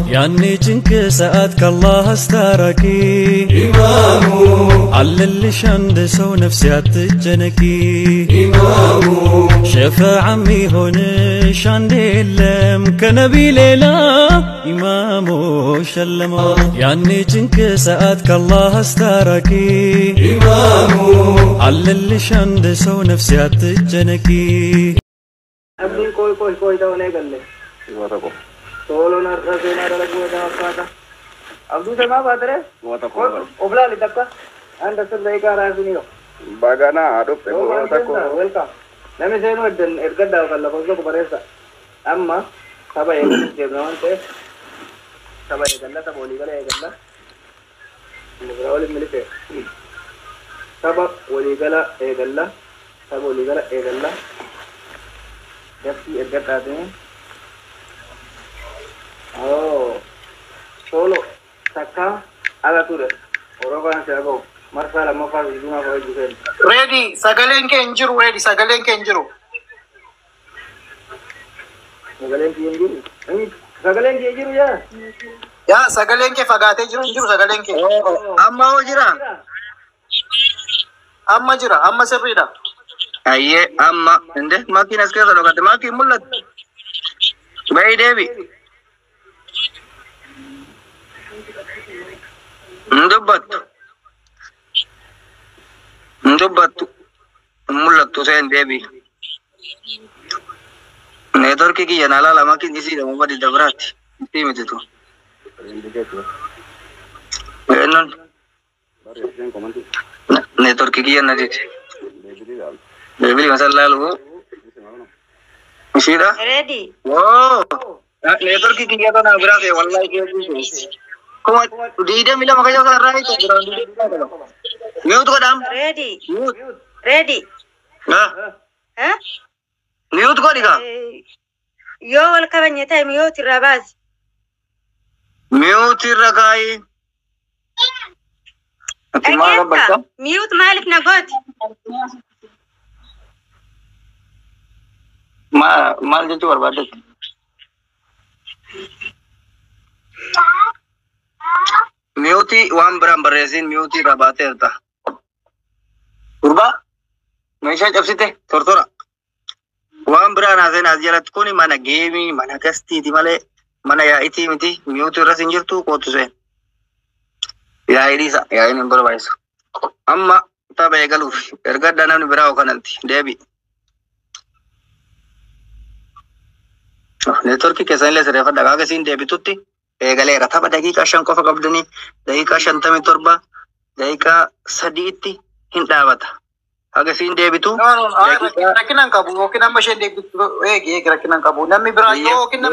يعني جنك ساعات كالله استاركي إمامو على اللي شند سو نفسي تجنكي إمامو شفا عمي هون شاندي اللم كنبي ليلى إمامو شلمو يعني جنك ساعات كالله استاركي إمامو على اللي شند سو نفسي تجنكي أبدي कोई तो नहीं कर ले सोलो ना रसे ना रला कोई तो आपका अब्दुल से बात रे कोई ओबला ले तक का एंड दस लेकर आ रहा है सुनियो bagana aduh tebo tako welcome नमे से नो एडगड दाव कर लो को बरेसा अम्मा सब एक जे नवन से सब एक गल्ला सब बोली गले एक गल्ला मुगरावली मिलते सब बोली गला एक गल्ला सब बोली गला एक गल्ला जब की एडगड आते हैं Oh, solo saka aga ture oroba se ago marsala mafa iduna ko juken ready sagalenke injiru ready sagalenke injiru sagalenke injiru ya sagalenke fagate jiru injiru sagalenke amma hojira amma jira amma sirrida ayye amma inde maki naske salo kate maki mullat bai debi ndubbattu mullattu sen debi network ki yana la maki isi da mabadi dabrati timiti to enon network ki yana dit debi masallalu mishira ready oh network ki yana na brate wallahi ke Kau dia bilang makanya saya rai tu mute kau dam ready mute ready nah ها mute kau diga يو الكبنية تاي ميوت الرباز mute rakai Mana baca ميوت مالك نقود mal itu berbeda Mute wan beram beresin mute rabate erta urba Maisha jabsite tortora wan beran azen azialat kuni mana gaming mana kasti di male mana ya iti miti mute rasin jirtu kotu se ya ini sa ya ini berbahasa amma tabe galuf ergad dana ni berau kananti debi network ki kesan le serefa daga ke sin debi tutti gale rata ba daqiqa shan kofa qabdani daqiqa 57 daqiqa 3 hindabata haga sin debitu no rakinan kabu okinan mashe de rakinan kabu nammi brayo okinan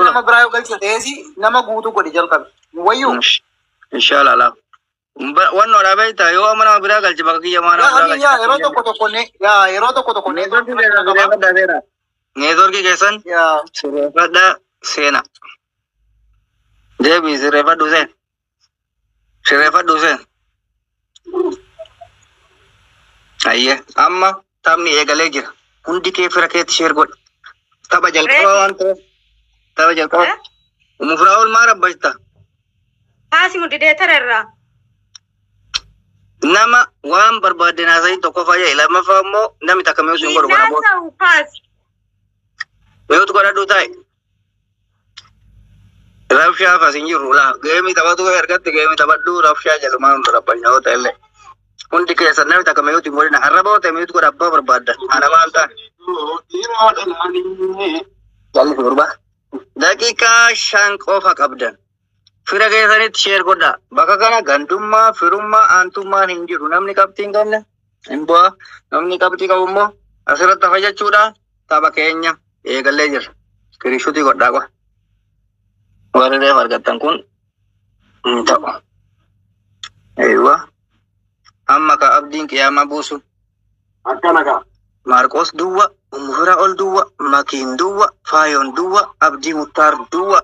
nama brayo galchi desi nama gutu ko dijal kan wayu inshallah la wanno la baita yo amana bra galchi bakki yamana ya ero to ko ne ya ero to ko ne network ki kesan ya serefada sena debi serefada dusen ayye amma tamni egale jira hundi ke firaket share god tabajal kawan tabajal kawan umfraul mara bajta قاسم دي ترى nama wan barbadena sai to ko faya ila mafamo nami takameu singoro bona bo meut ko radu tai rafsha fa singiru la gemi tabatu ergat gemi tabaddu rafsha jalman rabbanya hotelle undi ke sanami takameu timorina harabo te meut ko rabba barbadda ana malta jalli urba dakika shan qofa qabdan fira geesanit share godha baka kana gandumma firumma antumma hinjiru namni kaptiin qabne imbo namni kapti qabummo asirratti fajachuudha taba keenya eegalle jira kirishuti godha kwa warre fargattan kun ta'u aywa amma ka abdiin qiyama buusu akkana ka marqos duwa umfira ol duwa makin duwa fayon duwa abdi muttar duwa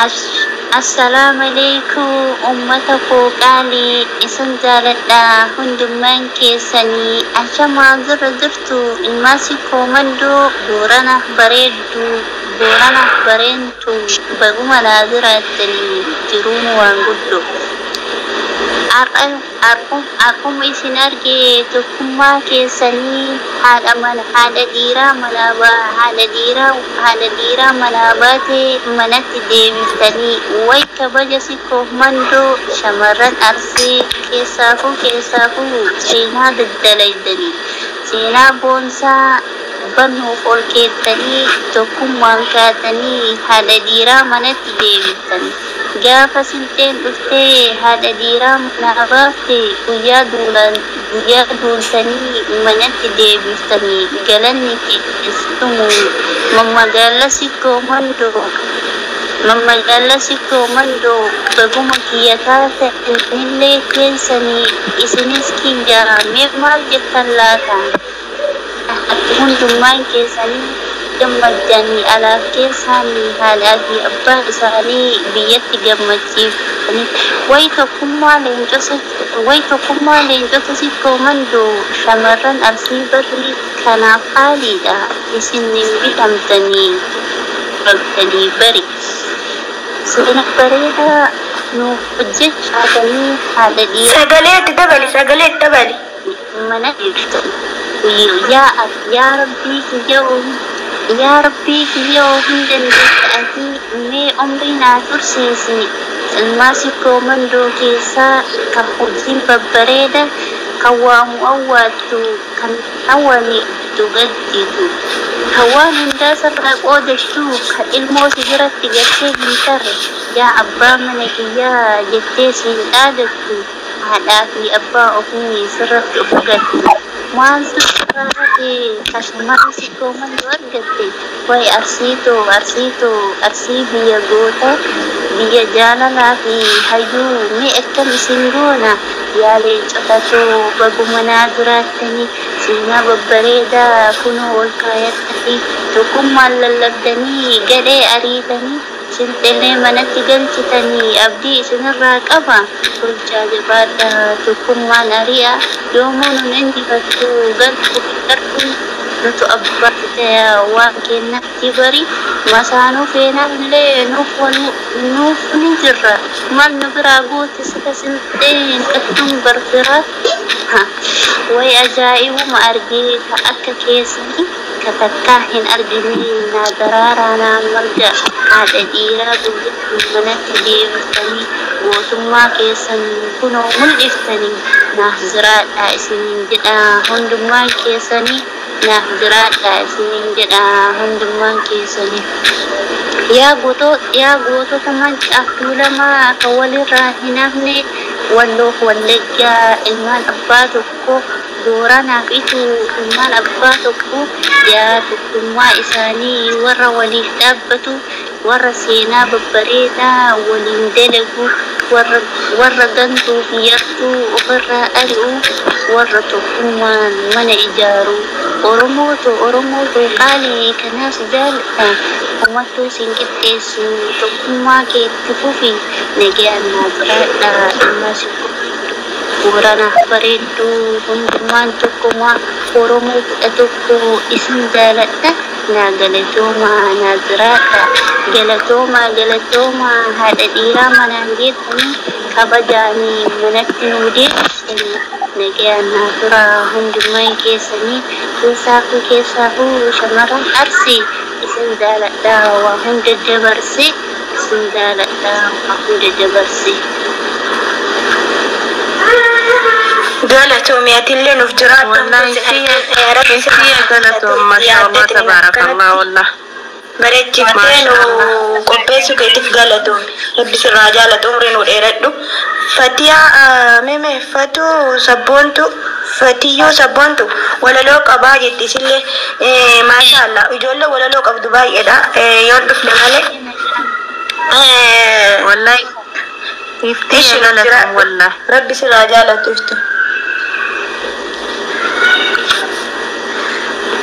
السلام عليكم أمتكو قالي إسن جالتا هندمان كيساني أشما درتو الماسكو مندو دورنا برينتو بغم نادرة الجرون وانقدو أرقم إسن أرجي تكما كيساني هذا ديرا مناباتي منت ديمستني ويك بجسكو مندو شمرن أرسي كيسافو سينا ددليدني سينا بونسا بنو فولكيتني تكما كاتني هذا ديرا منت ديمستني gaafa sinteen dhuftee haadha diiraa mana baaftee guyyaa duultanii manatti deebiftanii galanni keessumu mammagaala sikkoo mandoo baguma kiyyataa ta'inillee keessanii isinis kiyyaa mee maal jettan laata hundummaan keessanii gammadanii alaaf keessanii haadhaa fi abbaa isaanii biyyatti gammachiifanii way tokkummaa leencota sikkoo mandoo shamarran arsii barrii kanaaf haaliidha isinin bitamtanii bagdanii bari sina bareedaa nuuf hojjechaatanii haadha dhiiraa sagalee dabali mana ibsan يا ربي اليوم دندتي مي عمري ناتور سيسي الماسكو من دوكيسا كخوزين ببريدة كوام أواتو كان أولي تغددو هوان انداسر قودشتو كالمو سجرت تجتي بنتر يا أبا منك يا جتي سيدادتو هذا في أبا أبني سرفت أفقدو Mansur Rati Kasmar Siko Manduargati Wai Arsi biya gota biya jana lagi hayu mi ekam isingona yale chotatu bagumana duratani sina babbareda kuno olkayatati tukummal lalladani gade aritani sintele manatti galchitanii abdii isinirraa qaba tolchaa jabaadha tokkummaan ari'a yoomuu nun injifattu galtu nutu abbaate waan kennatti bari masaanuu feenallee nuuf ni jirra mal nu biraa goote sita sinteen qattuun barfira way ajaa'ibuma argee ka akka keessanii katakkaa hin arganii naa daraaraa naan marga haadha dhiiraa guyyatti manatti deebistanii gootummaa keessan kunoo mul'iftanii naaf jiraadhaa isiniin jedha hundummaan keessanii naaf jiraadhaa isiniin jedha hundummaan keessanii yaa gootota mancaaf tuulamaa akka walirraa hin hafne walloof wallaggaa ilmaan abbaa tokko dooranaaf itu ilmaan abbaa tokko yaa tokkummaa isaanii warra waliif dhaabbatu warra seenaa babbareedaa waliin dalagu warra gantuu fi yartuu ofirraa ari'u warra tokkummaan mana ijaaru oromootu qaalii kanaas jaalladha uummattuu siin qixxeessu tokkummaa keetti fufi nagaan naa jiraadha ilma sikkoo Warana bareedu hundumaan tokkummaa Oromoo kudha tokko isin jaaladha naa galatooma haadha dhiiraa manaan geessanii kabajaanii manatti nuu deebisanii nagaan naa tura hundummaan keessanii keessaafuu shamarran arsii isin jaaladha waa hunda dabarse قالتهم يا تلين في جرات والله هي قالتهم ما شاء الله تبارك الله والله مريتين وقبيسو كيف قالتهم ربي الرجال عمرين وديردو فتيا ميمي فتو سبونتو فتيو سبونتو ولا لو قباجي تسلي ما شاء الله يجول ولا لو قبض باي ادا يوردف لمالك والله يفتي قالتهم والله ربي الرجال تفتو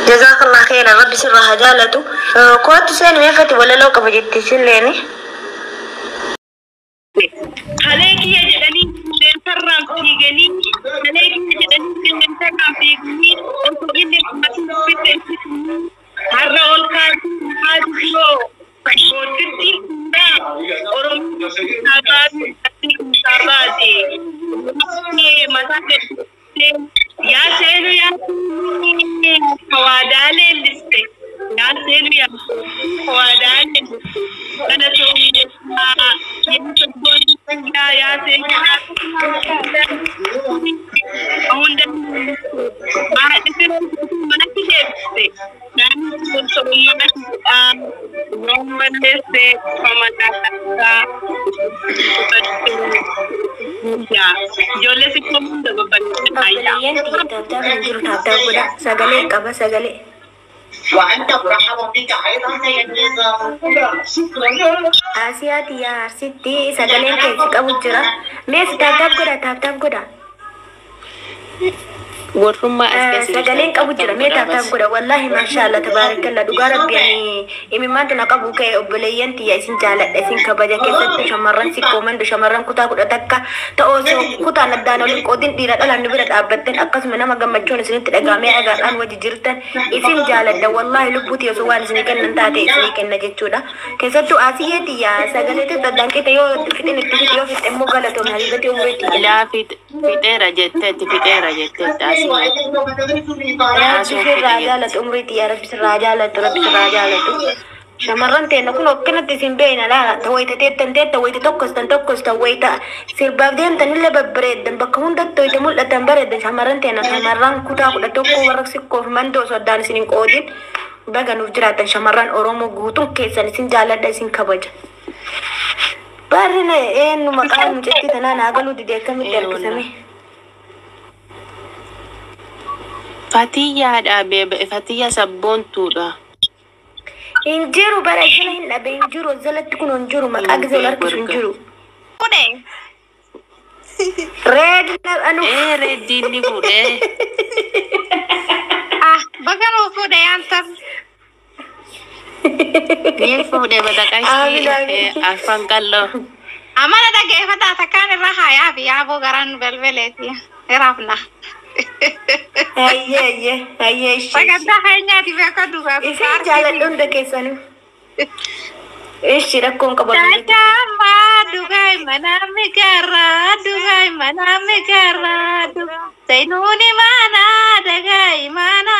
جزاك الله خيرا ربي سرها جالته كنت سين ميفتي ولا لو كبجت سليني عليك يا جدني ترى في جني عليك يا جدني ترى في جني أنتوا إني ما تنسوا هرول كاتو هادو وتدي دا أورم سابادي يا سيدو يا خوادالي لسه يا سيدو يا خوادالي أنا تومي يا سيدو أوندا ما أنت mana kidete nani so mana Roman lese pamata ya yo les recomiendo que vayan yen tata menjuru tata kuda sagale kaba sagale وأنت مرحبا بك أيضا يا شكرا Asiati ya Siti sagale ke kabu jira mes tata kuda warrummaa as keessatti sagaleen qabu jira mee taataaf godha wallahi maashaallah tabaarakallah dhugaa rabbi ani imimmaanta na qabu ka'e obboleeyyan tiyya isin jaaladha isin kabaja keessatti shamarran sikkooman shamarran kutaa kudha takka ta'oo kutaan addaan olin qoodin dhiira dhalaan bira dhaabbatten akkasuma nama gammachuun isinitti dhagaamee agaadhaan wajji jirtan isin jaaladha wallahi lubbuuti osoo waan isinii kennan taate isinii kenna jechuudha keessattuu asiyyee tiyya sagalee taddaan qixee yoo fixin itti fixi yoo fixe immoo galatoon haliibatii umureetti ilaa fixeera jetteetti Raja jalat umriti ya Rabbi jalat shamarran teena kun okkanatti isin beeyna laala tawayta tawayta tokkos tawayta sirbaaf deemtan illee babbareeddan bakka hundatti tawayta mul'atan bareeddan shamarran teena shamarran kutaa kudha tokko warra sikkoof mandoo soddaan isin hin qoodin baga nuuf jiraatan shamarran Oromoo guutuun keessan isin jaaladha isin kabaja barrina eenyu maqaan mucatti tanaan hagaluu didee akkamitti harkisame Fatiyyaa dhaabee Fatiyyaa sabboontuudha. Injiru bara jala hin dhabe injiru zalatti kun injiru maqaa gizee larkisu injiru. Kune. Red anu. Red ni fuudhe. Baga nuu fuudhe yaantan. Ni fuudhe badaqaashii afaan qalloo. Amana dhageeffataa takkaan irra haayaa fi yaaboo garaan belbeleeti. Eraafna. Ayye ishi. Sagada hanya di bawah dua. Isi jalan dong dek kesana. Ishi rakong kabel. Sama dugai mana megara. Sainuni mana dugai mana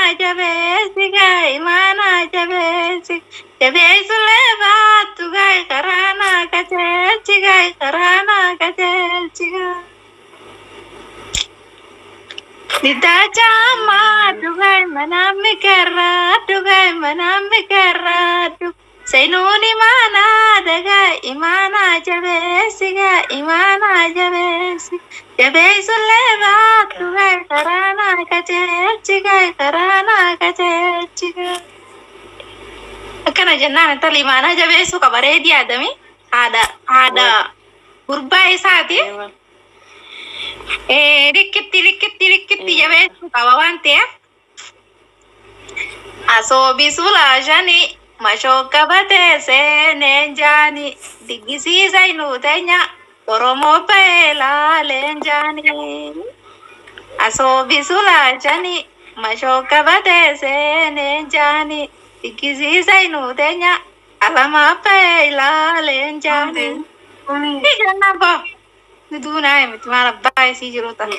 jabesi. Jabesi lewat dugai karana kacel cigai. Didajama dugai mana megara. Sainuni mana dagai imana jabesi. Jabesi lewat dugai karana kacel cigai. Akkana jennaan tali mana jabeessu qabaree diyaadami haada gurbaa isaati. Rikitti jabeessu qaba waan ta'eef asoobi sulaashani mashooka batee seeneen jaani diggisiisa inuu teenya Oromoo ba'ee laaleen jaani asoobi sulaashani mashooka batee seeneen jaani diggisiisa inuu teenya alamaa ba'ee laaleen jaani. Ijaan naboo. Itu naik, cuma lebay sih jurutan.